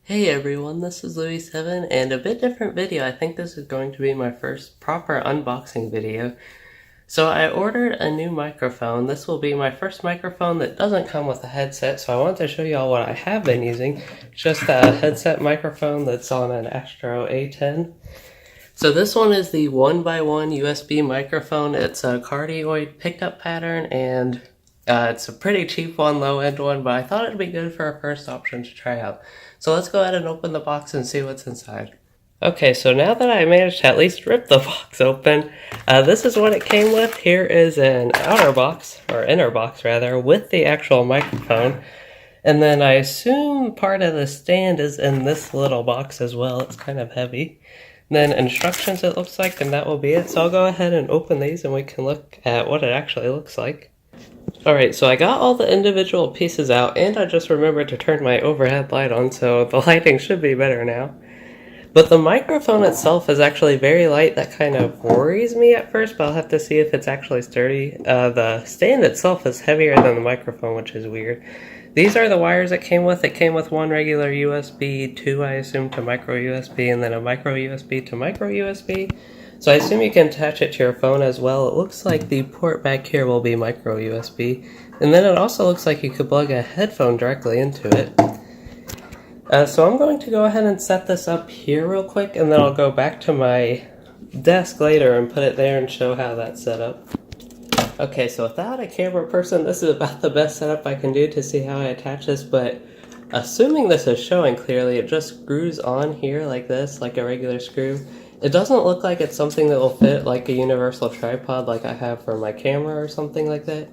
Hey everyone, this is Louis7 and a bit different video. I think this is going to be my first proper unboxing video. So I ordered a new microphone. This will be my first microphone that doesn't come with a headset, so I want to show you all what I have been using. Just a headset microphone that's on an Astro A10. So this one is the 1x1 USB microphone. It's a cardioid pickup pattern and it's a pretty cheap one, low-end one, but I thought it'd be good for a first option to try out. So let's go ahead and open the box and see what's inside. Okay, so now that I managed to at least rip the box open, this is what it came with. Here is an outer box, or inner box rather, with the actual microphone. And then I assume part of the stand is in this little box as well. It's kind of heavy. And then instructions it looks like, and that will be it. So I'll go ahead and open these and we can look at what it actually looks like. Alright, so I got all the individual pieces out, and I just remembered to turn my overhead light on, so the lighting should be better now. But the microphone itself is actually very light. That kind of worries me at first, but I'll have to see if it's actually sturdy. The stand itself is heavier than the microphone, which is weird. These are the wires it came with. It came with one regular USB, two I assume to micro USB, and then a micro USB to micro USB. So I assume you can attach it to your phone as well. It looks like the port back here will be micro USB. And then it also looks like you could plug a headphone directly into it. So I'm going to go ahead and set this up here real quick, and then I'll go back to my desk later and put it there and show how that's set up. Okay, so without a camera person, this is about the best setup I can do to see how I attach this, but assuming this is showing clearly, it just screws on here like this, like a regular screw. It doesn't look like it's something that will fit like a universal tripod like I have for my camera or something like that.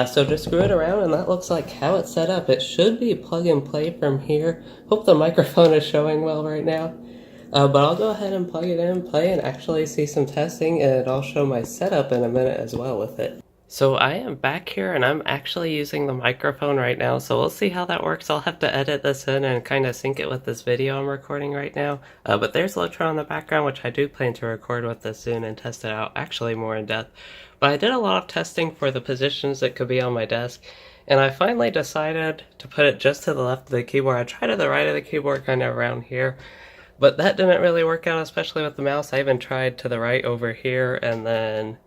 So just screw it around, and that looks like how it's set up. It should be plug and play from here. Hope the microphone is showing well right now. But I'll go ahead and plug it in, play, and actually see some testing, and I'll show my setup in a minute as well with it. So I am back here, and I'm actually using the microphone right now, so we'll see how that works. I'll have to edit this in and kind of sync it with this video I'm recording right now. But there's Lotron in the background, which I do plan to record with this soon and test it out actually more in depth. But I did a lot of testing for the positions that could be on my desk, and I finally decided to put it just to the left of the keyboard. I tried to the right of the keyboard, kind of around here, but that didn't really work out, especially with the mouse. I even tried to the right over here, and then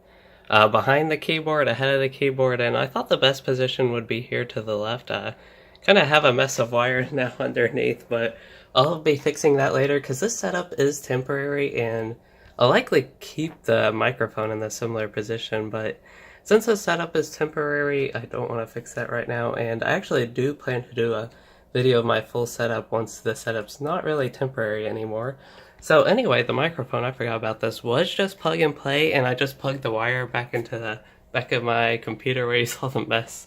behind the keyboard, ahead of the keyboard, and I thought the best position would be here to the left. Kind of have a mess of wires now underneath, but I'll be fixing that later because this setup is temporary, and I'll likely keep the microphone in the similar position, but since the setup is temporary, I don't want to fix that right now, and I actually do plan to do a video of my full setup once the setup's not really temporary anymore. So anyway, the microphone, I forgot about this, was just plug and play, and I just plugged the wire back into the back of my computer where you saw the mess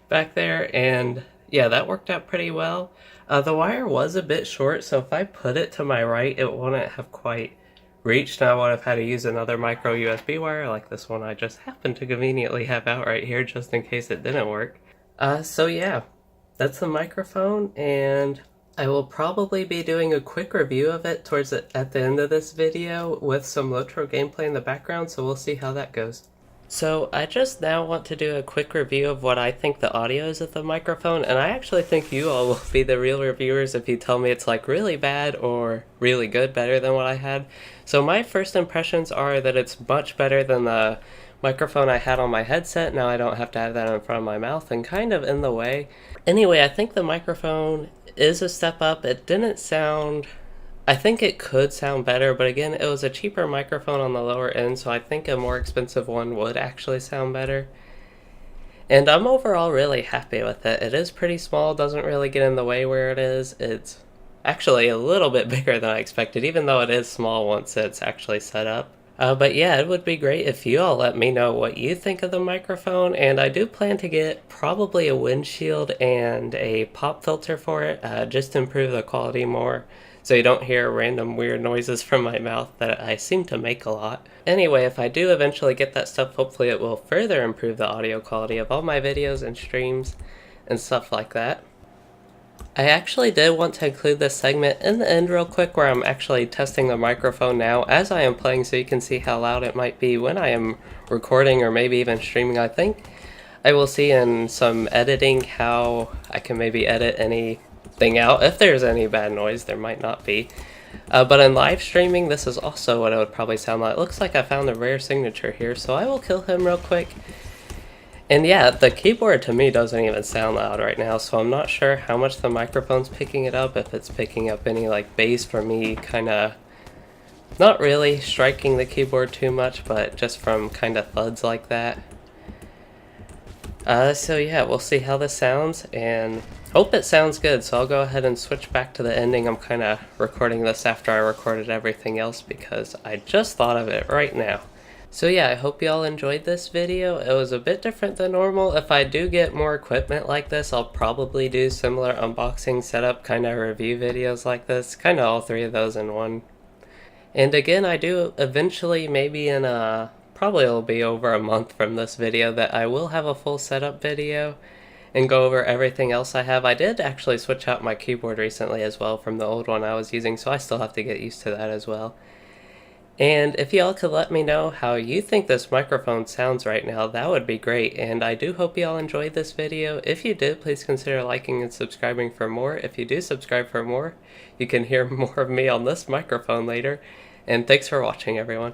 back there, and yeah, that worked out pretty well. The wire was a bit short, so if I put it to my right, it wouldn't have quite reached, and I would have had to use another micro USB wire like this one I just happened to conveniently have out right here just in case it didn't work. So yeah, that's the microphone, and I will probably be doing a quick review of it at the end of this video with some Lotro gameplay in the background, so we'll see how that goes. So I just now want to do a quick review of what I think the audio is of the microphone, and I actually think you all will be the real reviewers if you tell me it's like really bad or really good, better than what I had. So my first impressions are that it's much better than the microphone I had on my headset. Now I don't have to have that in front of my mouth and kind of in the way. Anyway, I think the microphone is a step up. It didn't sound... I think it could sound better, but again, it was a cheaper microphone on the lower end, so I think a more expensive one would actually sound better. And I'm overall really happy with it. It is pretty small, doesn't really get in the way where it is. It's actually a little bit bigger than I expected, even though it is small once it's actually set up. But yeah, it would be great if you all let me know what you think of the microphone, and I do plan to get probably a windshield and a pop filter for it, just to improve the quality more, so you don't hear random weird noises from my mouth that I seem to make a lot. Anyway, if I do eventually get that stuff, hopefully it will further improve the audio quality of all my videos and streams and stuff like that. I actually did want to include this segment in the end real quick where I'm actually testing the microphone now as I am playing, so you can see how loud it might be when I am recording or maybe even streaming. I think I will see in some editing how I can maybe edit any something out. If there's any bad noise, there might not be. But in live streaming, this is also what it would probably sound like. It looks like I found a rare signature here, so I will kill him real quick. And yeah, the keyboard to me doesn't even sound loud right now, so I'm not sure how much the microphone's picking it up, if it's picking up any like bass for me kind of not really striking the keyboard too much, but just from kind of thuds like that. So yeah, we'll see how this sounds, and hope it sounds good. So I'll go ahead and switch back to the ending. I'm kind of recording this after I recorded everything else because I just thought of it right now. So yeah, I hope y'all enjoyed this video. It was a bit different than normal. If I do get more equipment like this, I'll probably do similar unboxing setup kind of review videos like this, kind of all three of those in one. And again, I do eventually, maybe in probably it'll be over a month from this video, that I will have a full setup video and go over everything else I have. I did actually switch out my keyboard recently as well from the old one I was using, so I still have to get used to that as well. And if y'all could let me know how you think this microphone sounds right now, that would be great. And I do hope y'all enjoyed this video. If you did, please consider liking and subscribing for more. If you do subscribe for more, you can hear more of me on this microphone later. And thanks for watching, everyone.